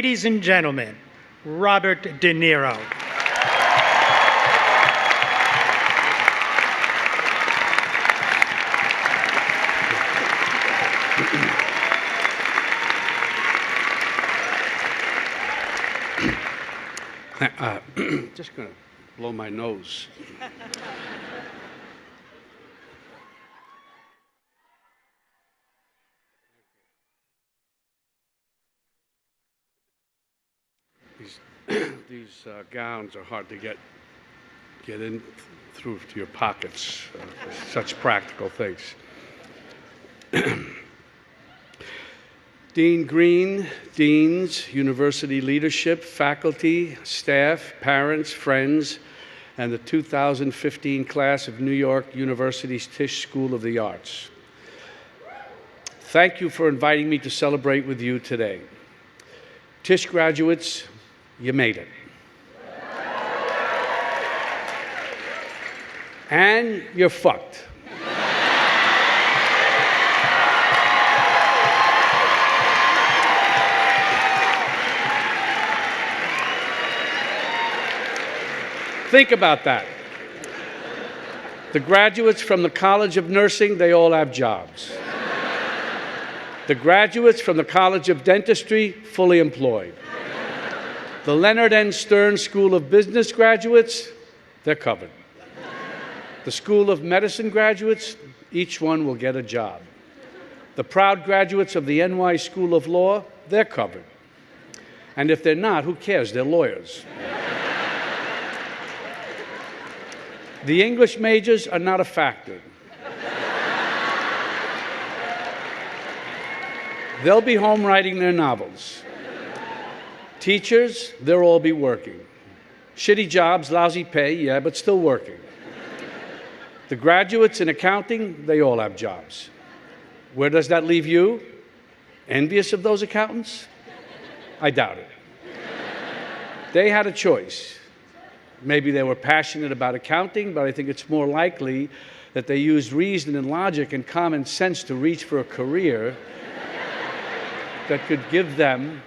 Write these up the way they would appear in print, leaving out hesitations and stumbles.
Ladies and gentlemen, Robert De Niro. Just going to blow my nose. These gowns are hard to get in through to your pockets. Such practical things. Dean Green, deans, university leadership, faculty, staff, parents, friends, and the 2015 class of New York University's Tisch School of the Arts. Thank you for inviting me to celebrate with you today. Tisch graduates, you made it. And you're fucked. Think about that. The graduates from the College of Nursing, they all have jobs. The graduates from the College of Dentistry, fully employed. The Leonard N. Stern School of Business graduates, they're covered. The School of Medicine graduates, each one will get a job. The proud graduates of the NY School of Law, they're covered. And if they're not, who cares? They're lawyers. The English majors are not a factor. They'll be home writing their novels. Teachers, they'll all be working. Shitty jobs, lousy pay, yeah, but still working. The graduates in accounting, they all have jobs. Where does that leave you? Envious of those accountants? I doubt it. They had a choice. Maybe they were passionate about accounting, but I think it's more likely that they used reason and logic and common sense to reach for a career that could give them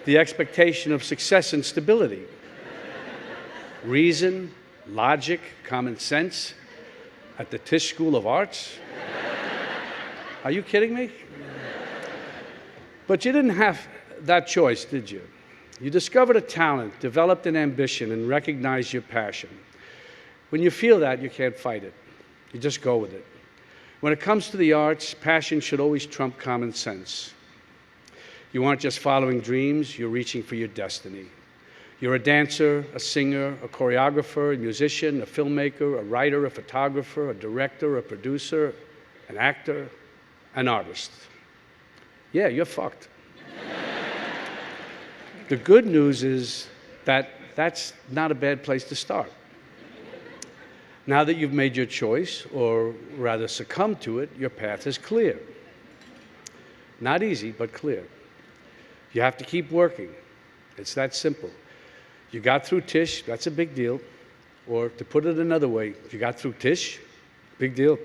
the expectation of success and stability. Reason, logic, common sense at the Tisch School of Arts? Are you kidding me? But you didn't have that choice, did you? You discovered a talent, developed an ambition, and recognized your passion. When you feel that, you can't fight it. You just go with it. When it comes to the arts, passion should always trump common sense. You aren't just following dreams, you're reaching for your destiny. You're a dancer, a singer, a choreographer, a musician, a filmmaker, a writer, a photographer, a director, a producer, an actor, an artist. Yeah, you're fucked. The good news is that that's not a bad place to start. Now that you've made your choice, or rather succumbed to it, your path is clear. Not easy, but clear. You have to keep working. It's that simple. You got through Tisch, that's a big deal. Or to put it another way, if you got through Tisch, big deal.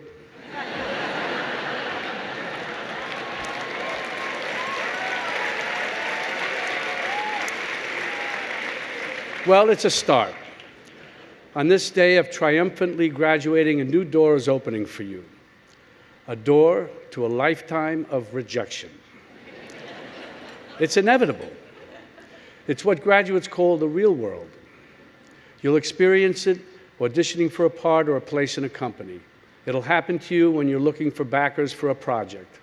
Well, it's a start. On this day of triumphantly graduating, a new door is opening for you. A door to a lifetime of rejection. It's inevitable. It's what graduates call the real world. You'll experience it auditioning for a part or a place in a company. It'll happen to you when you're looking for backers for a project.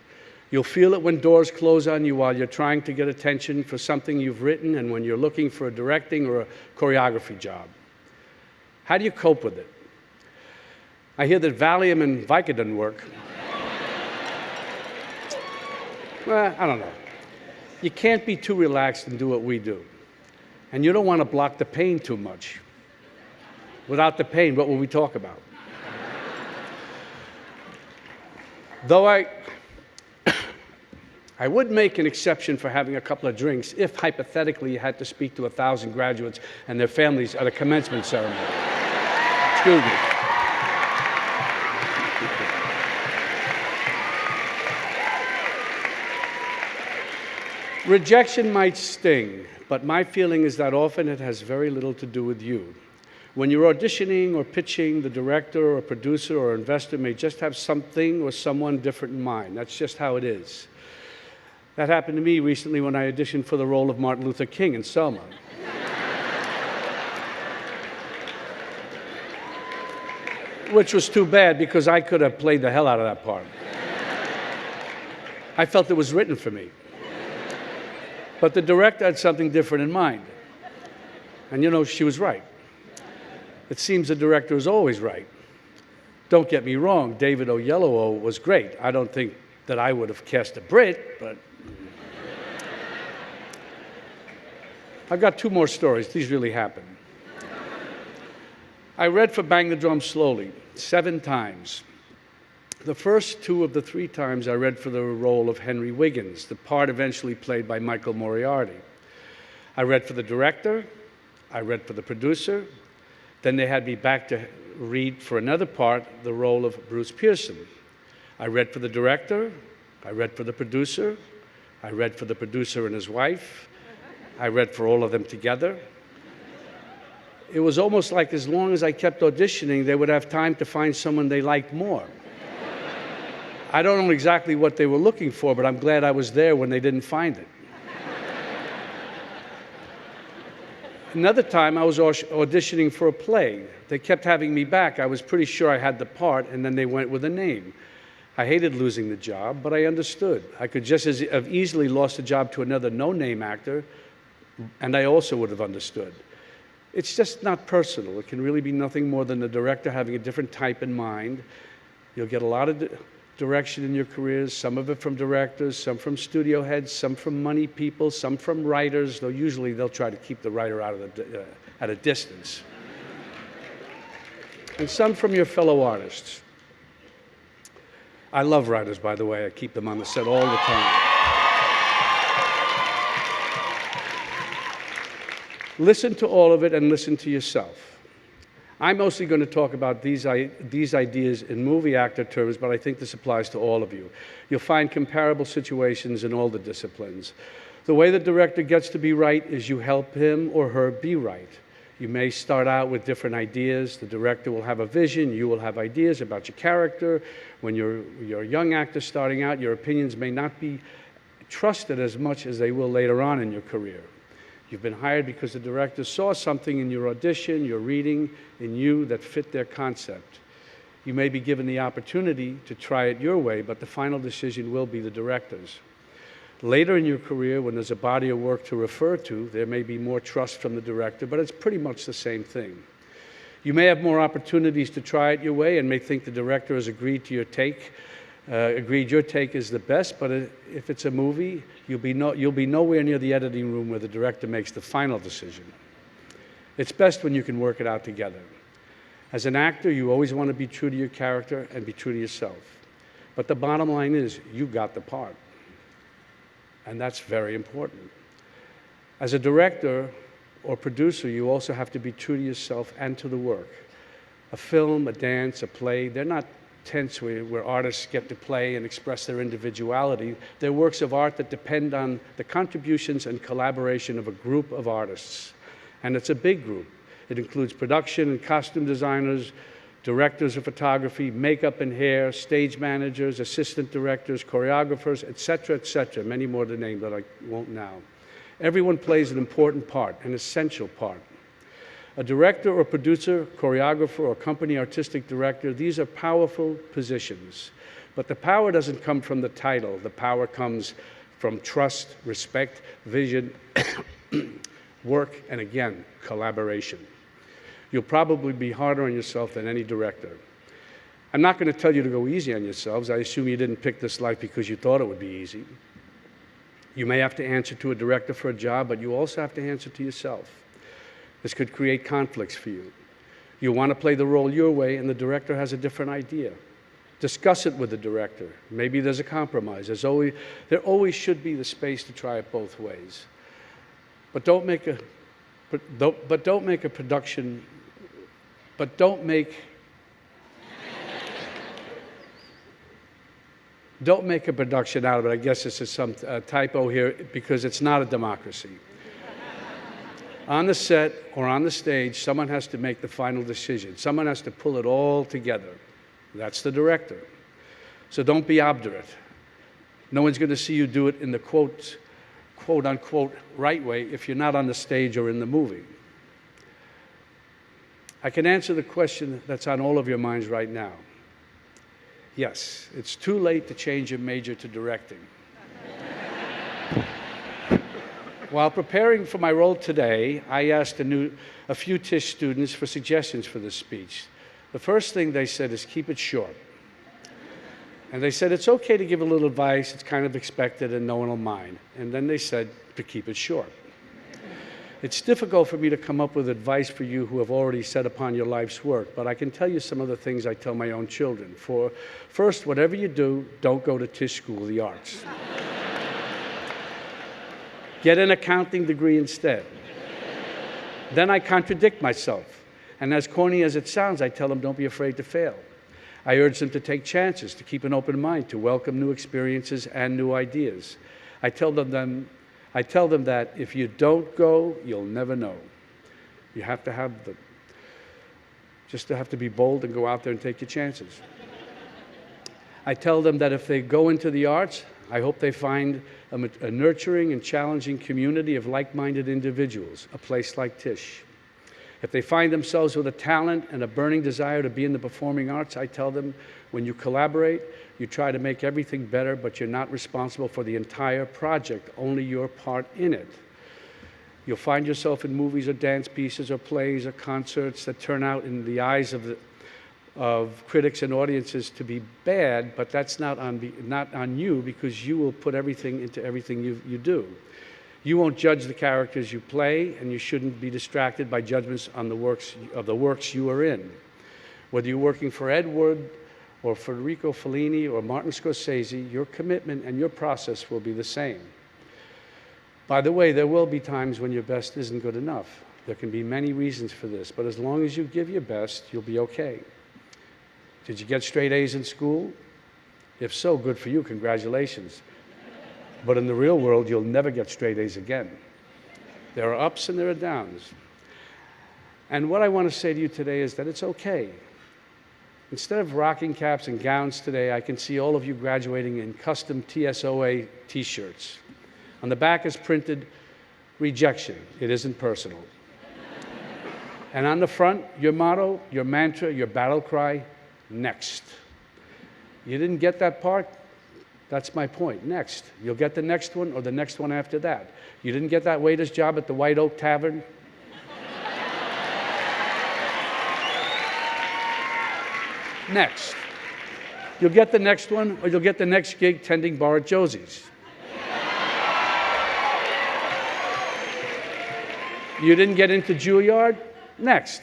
You'll feel it when doors close on you while you're trying to get attention for something you've written and when you're looking for a directing or a choreography job. How do you cope with it? I hear that Valium and Vicodin work. Well, I don't know. You can't be too relaxed and do what we do. And you don't want to block the pain too much. Without the pain, what will we talk about? Though I would make an exception for having a couple of drinks if, hypothetically, you had to speak to 1,000 graduates and their families at a commencement ceremony. Excuse me. Rejection might sting, but my feeling is that often it has very little to do with you. When you're auditioning or pitching, the director or producer or investor may just have something or someone different in mind. That's just how it is. That happened to me recently when I auditioned for the role of Martin Luther King in Selma. Which was too bad because I could have played the hell out of that part. I felt it was written for me. But the director had something different in mind. And you know, she was right. It seems the director is always right. Don't get me wrong, David Oyelowo was great. I don't think that I would have cast a Brit, but... I've got two more stories. These really happened. I read for Bang the Drum Slowly 7 times. The first 2 of the 3 times I read for the role of Henry Wiggins, the part eventually played by Michael Moriarty. I read for the director, I read for the producer, then they had me back to read for another part, the role of Bruce Pearson. I read for the director, I read for the producer, I read for the producer and his wife, I read for all of them together. It was almost like as long as I kept auditioning, they would have time to find someone they liked more. I don't know exactly what they were looking for, but I'm glad I was there when they didn't find it. Another time, I was auditioning for a play. They kept having me back. I was pretty sure I had the part, and then they went with a name. I hated losing the job, but I understood. I could just as have easily lost the job to another no-name actor, and I also would have understood. It's just not personal. It can really be nothing more than the director having a different type in mind. You'll get a lot of direction in your careers, some of it from directors, some from studio heads, some from money people, some from writers, though usually they'll try to keep the writer out of at a distance. And some from your fellow artists. I love writers, by the way. I keep them on the set all the time. Listen to all of it and listen to yourself. I'm mostly going to talk about these ideas in movie actor terms, but I think this applies to all of you. You'll find comparable situations in all the disciplines. The way the director gets to be right is you help him or her be right. You may start out with different ideas. The director will have a vision. You will have ideas about your character. When you're a young actor starting out, your opinions may not be trusted as much as they will later on in your career. You've been hired because the director saw something in your audition, your reading, in you that fit their concept. You may be given the opportunity to try it your way, but the final decision will be the director's. Later in your career, when there's a body of work to refer to, there may be more trust from the director, but it's pretty much the same thing. You may have more opportunities to try it your way and may think the director has agreed to your take, agreed your take is the best, but if it's a movie, you'll be nowhere near the editing room where the director makes the final decision. It's best when you can work it out together. As an actor, you always want to be true to your character and be true to yourself. But the bottom line is, you got the part. And that's very important. As a director or producer, you also have to be true to yourself and to the work. A film, a dance, a play, they're not tents where artists get to play and express their individuality. They're works of art that depend on the contributions and collaboration of a group of artists. And it's a big group. It includes production and costume designers, directors of photography, makeup and hair, stage managers, assistant directors, choreographers, etc., many more to name that I won't now. Everyone plays an important part, an essential part. A director or producer, choreographer, or company artistic director, these are powerful positions. But the power doesn't come from the title. The power comes from trust, respect, vision, work, and again, collaboration. You'll probably be harder on yourself than any director. I'm not going to tell you to go easy on yourselves. I assume you didn't pick this life because you thought it would be easy. You may have to answer to a director for a job, but you also have to answer to yourself. This could create conflicts for you. You want to play the role your way, and the director has a different idea. Discuss it with the director. Maybe there's a compromise. There always should be the space to try it both ways. But don't make a production. But don't make a production out of it. I guess this is some typo here because it's not a democracy. On the set or on the stage, someone has to make the final decision. Someone has to pull it all together. That's the director. So don't be obdurate. No one's going to see you do it in the quote unquote right way if you're not on the stage or in the movie. I can answer the question that's on all of your minds right now. Yes, it's too late to change your major to directing. While preparing for my role today, I asked a few Tisch students for suggestions for this speech. The first thing they said is keep it short. And they said it's okay to give a little advice, it's kind of expected and no one will mind. And then they said to keep it short. It's difficult for me to come up with advice for you who have already set upon your life's work, but I can tell you some of the things I tell my own children. First, whatever you do, don't go to Tisch School of the Arts. Get an accounting degree instead. Then I contradict myself. And as corny as it sounds, I tell them don't be afraid to fail. I urge them to take chances, to keep an open mind, to welcome new experiences and new ideas. I tell them that if you don't go, you'll never know. You have to have have to be bold and go out there and take your chances. I tell them that if they go into the arts, I hope they find a nurturing and challenging community of like-minded individuals, a place like Tisch. If they find themselves with a talent and a burning desire to be in the performing arts, I tell them, when you collaborate, you try to make everything better, but you're not responsible for the entire project, only your part in it. You'll find yourself in movies or dance pieces or plays or concerts that turn out in the eyes of critics and audiences to be bad, but that's not on you, because you will put everything into everything you do. You won't judge the characters you play, and you shouldn't be distracted by judgments on the works you are in. Whether you're working for Ed Wood or Federico Fellini or Martin Scorsese, your commitment and your process will be the same. By the way, there will be times when your best isn't good enough. There can be many reasons for this, but as long as you give your best, you'll be okay. Did you get straight A's in school? If so, good for you, congratulations. But in the real world, you'll never get straight A's again. There are ups and there are downs. And what I want to say to you today is that it's okay. Instead of rocking caps and gowns today, I can see all of you graduating in custom TSOA t-shirts. On the back is printed, rejection, it isn't personal. And on the front, your motto, your mantra, your battle cry, next. You didn't get that part? That's my point. Next. You'll get the next one or the next one after that. You didn't get that waiter's job at the White Oak Tavern? Next. You'll get the next one or you'll get the next gig tending bar at Josie's. You didn't get into Juilliard? Next.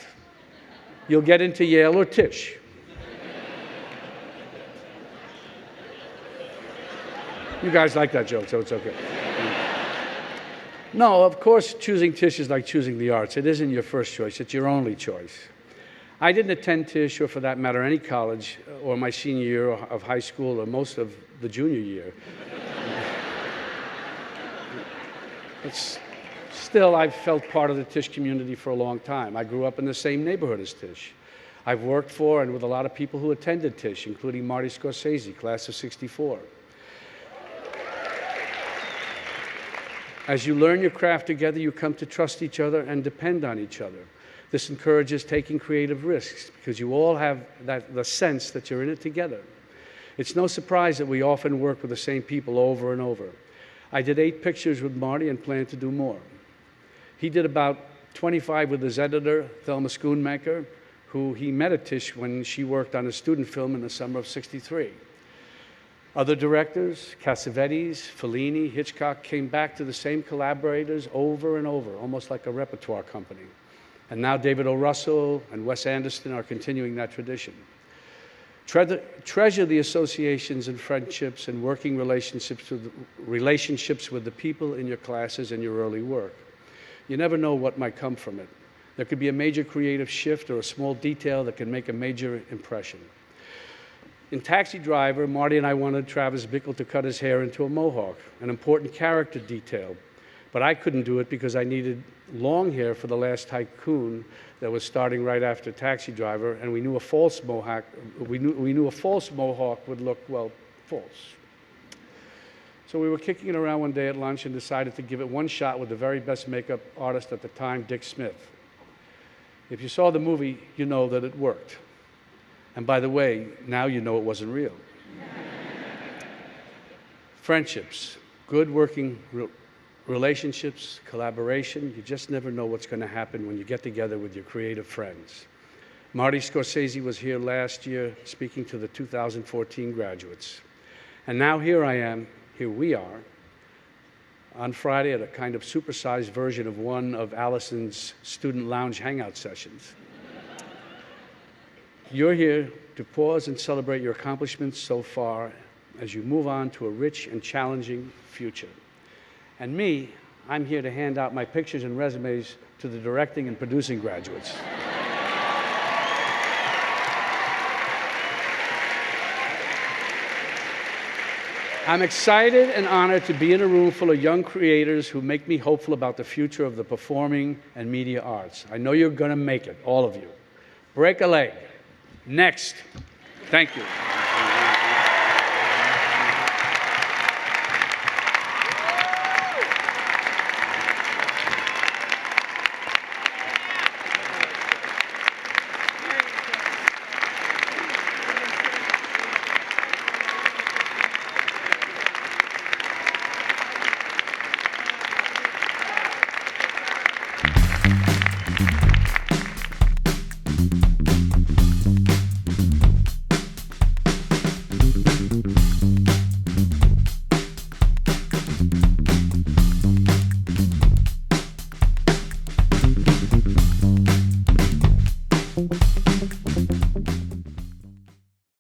You'll get into Yale or Tisch. You guys like that joke, so it's okay. No, of course, choosing Tisch is like choosing the arts. It isn't your first choice, it's your only choice. I didn't attend Tisch, or for that matter, any college, or my senior year of high school, or most of the junior year. Still, I've felt part of the Tisch community for a long time. I grew up in the same neighborhood as Tisch. I've worked for and with a lot of people who attended Tisch, including Marty Scorsese, class of '64. As you learn your craft together, you come to trust each other and depend on each other. This encourages taking creative risks because you all have the sense that you're in it together. It's no surprise that we often work with the same people over and over. I did 8 pictures with Marty and plan to do more. He did about 25 with his editor, Thelma Schoonmaker, who he met at Tisch when she worked on a student film in the summer of '63. Other directors, Cassavetes, Fellini, Hitchcock, came back to the same collaborators over and over, almost like a repertoire company. And now David O. Russell and Wes Anderson are continuing that tradition. Treasure the associations and friendships and working relationships with the people in your classes and your early work. You never know what might come from it. There could be a major creative shift or a small detail that can make a major impression. In Taxi Driver, Marty and I wanted Travis Bickle to cut his hair into a mohawk, an important character detail. But I couldn't do it because I needed long hair for The Last Tycoon that was starting right after Taxi Driver, and we knew a false mohawk, we knew a false mohawk would look, well, false. So we were kicking it around one day at lunch and decided to give it one shot with the very best makeup artist at the time, Dick Smith. If you saw the movie, you know that it worked. And by the way, now you know it wasn't real. Friendships, good working relationships, collaboration, you just never know what's going to happen when you get together with your creative friends. Marty Scorsese was here last year speaking to the 2014 graduates. And now here I am, here we are, on Friday at a kind of supersized version of one of Allison's student lounge hangout sessions. You're here to pause and celebrate your accomplishments so far as you move on to a rich and challenging future. And me, I'm here to hand out my pictures and resumes to the directing and producing graduates. I'm excited and honored to be in a room full of young creators who make me hopeful about the future of the performing and media arts. I know you're going to make it, all of you. Break a leg. Next. Thank you.